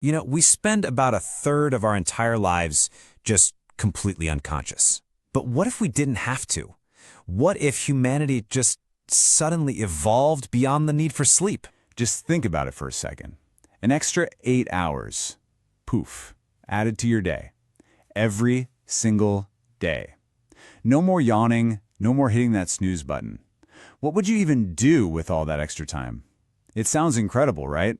We spend about a third of our entire lives just completely unconscious. But what if we didn't have to? What if humanity just suddenly evolved beyond the need for sleep? Just think about it for a second. An extra 8 hours, poof, added to your day. Every single day. No more yawning, no more hitting that snooze button. What would you even do with all that extra time? It sounds incredible, right?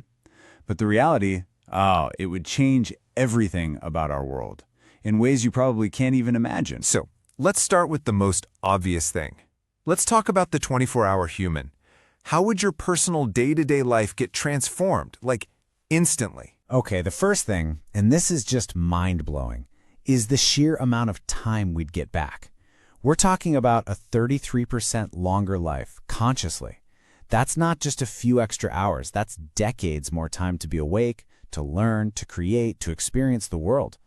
But the reality, it would change everything about our world in ways you probably can't even imagine. So, let's start with the most obvious thing. Let's talk about the 24-hour human. How would your personal day-to-day life get transformed, like instantly? Okay, the first thing, and this is just mind-blowing, is the sheer amount of time we'd get back. We're talking about a 33% longer life, consciously. That's not just a few extra hours, that's decades more time to be awake, to learn, to create, to experience the world.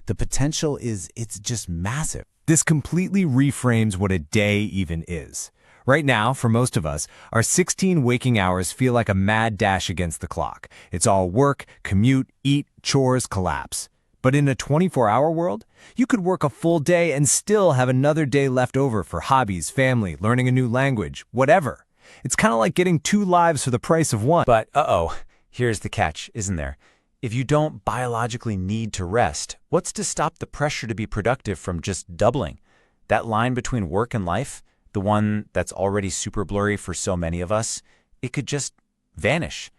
The potential it's just massive. This completely reframes what a day even is. Right now, for most of us, our 16 waking hours feel like a mad dash against the clock. It's all work, commute, eat, chores, collapse. But in a 24-hour world, you could work a full day and still have another day left over for hobbies, family, learning a new language, whatever. It's kind of like getting 2 lives for the price of one. But, here's the catch, isn't there? If you don't biologically need to rest, what's to stop the pressure to be productive from just doubling? That line between work and life, the one that's already super blurry for so many of us, it could just vanish.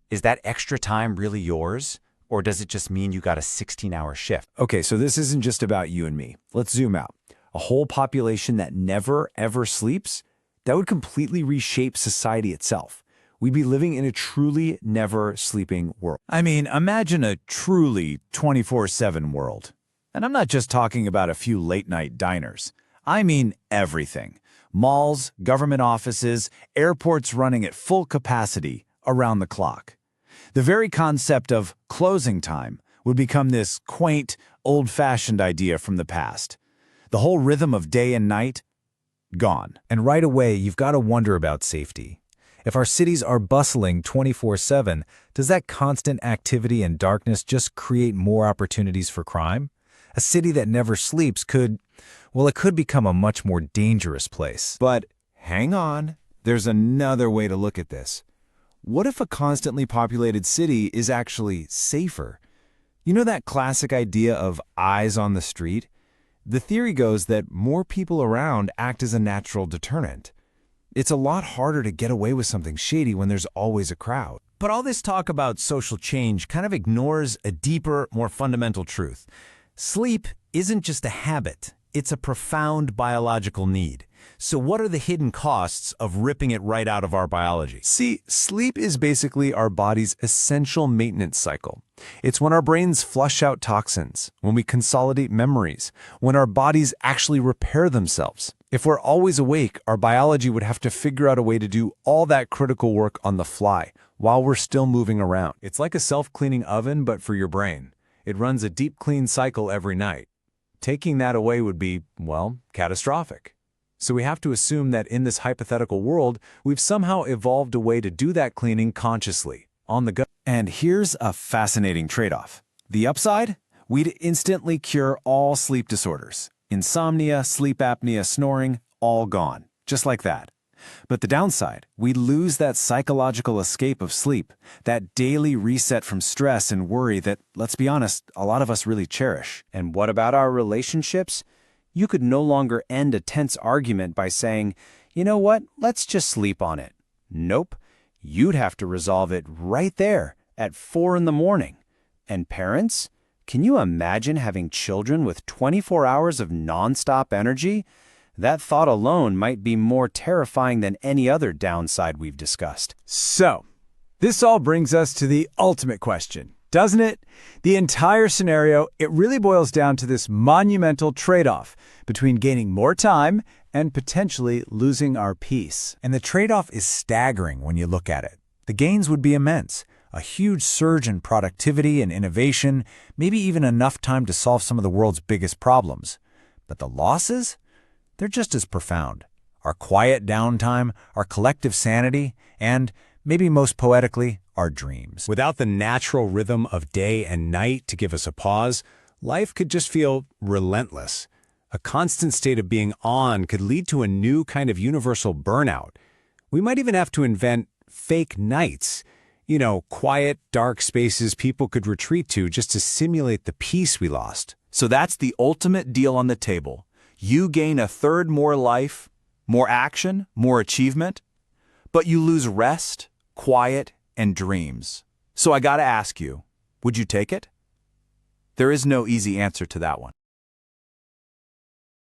Is that extra time really yours? Or does it just mean you got a 16-hour shift? Okay, so this isn't just about you and me. Let's zoom out. A whole population that never, ever sleeps? That would completely reshape society itself. We'd be living in a truly never sleeping world. I mean, imagine a truly 24/7 world. And I'm not just talking about a few late-night diners. I mean everything. Malls, government offices, airports running at full capacity around the clock. The very concept of closing time would become this quaint, old-fashioned idea from the past. The whole rhythm of day and night, gone. And right away, you've got to wonder about safety. If our cities are bustling 24/7, does that constant activity and darkness just create more opportunities for crime? A city that never sleeps could become a much more dangerous place. But hang on, there's another way to look at this. What if a constantly populated city is actually safer? You know that classic idea of eyes on the street? The theory goes that more people around act as a natural deterrent. It's a lot harder to get away with something shady when there's always a crowd. But all this talk about social change kind of ignores a deeper, more fundamental truth. Sleep isn't just a habit, it's a profound biological need. So what are the hidden costs of ripping it right out of our biology? See, sleep is basically our body's essential maintenance cycle. It's when our brains flush out toxins, when we consolidate memories, when our bodies actually repair themselves. If we're always awake, our biology would have to figure out a way to do all that critical work on the fly while we're still moving around. It's like a self-cleaning oven, but for your brain. It runs a deep clean cycle every night. Taking that away would be, catastrophic. So we have to assume that in this hypothetical world, we've somehow evolved a way to do that cleaning consciously, on the go. And here's a fascinating trade-off. The upside? We'd instantly cure all sleep disorders. Insomnia, sleep apnea, snoring, all gone. Just like that. But the downside, we lose that psychological escape of sleep, that daily reset from stress and worry that, let's be honest, a lot of us really cherish. And what about our relationships? You could no longer end a tense argument by saying, you know what, let's just sleep on it. Nope. You'd have to resolve it right there at 4 in the morning. And parents? Can you imagine having children with 24 hours of nonstop energy? That thought alone might be more terrifying than any other downside we've discussed. So, this all brings us to the ultimate question, doesn't it? The entire scenario, it really boils down to this monumental trade-off between gaining more time and potentially losing our peace. And the trade-off is staggering when you look at it. The gains would be immense. A huge surge in productivity and innovation, maybe even enough time to solve some of the world's biggest problems. But the losses? They're just as profound. Our quiet downtime, our collective sanity, and, maybe most poetically, our dreams. Without the natural rhythm of day and night to give us a pause, life could just feel relentless. A constant state of being on could lead to a new kind of universal burnout. We might even have to invent fake nights. Quiet, dark spaces people could retreat to just to simulate the peace we lost. So that's the ultimate deal on the table. You gain a third more life, more action, more achievement, but you lose rest, quiet, and dreams. So I gotta ask you, would you take it? There is no easy answer to that one.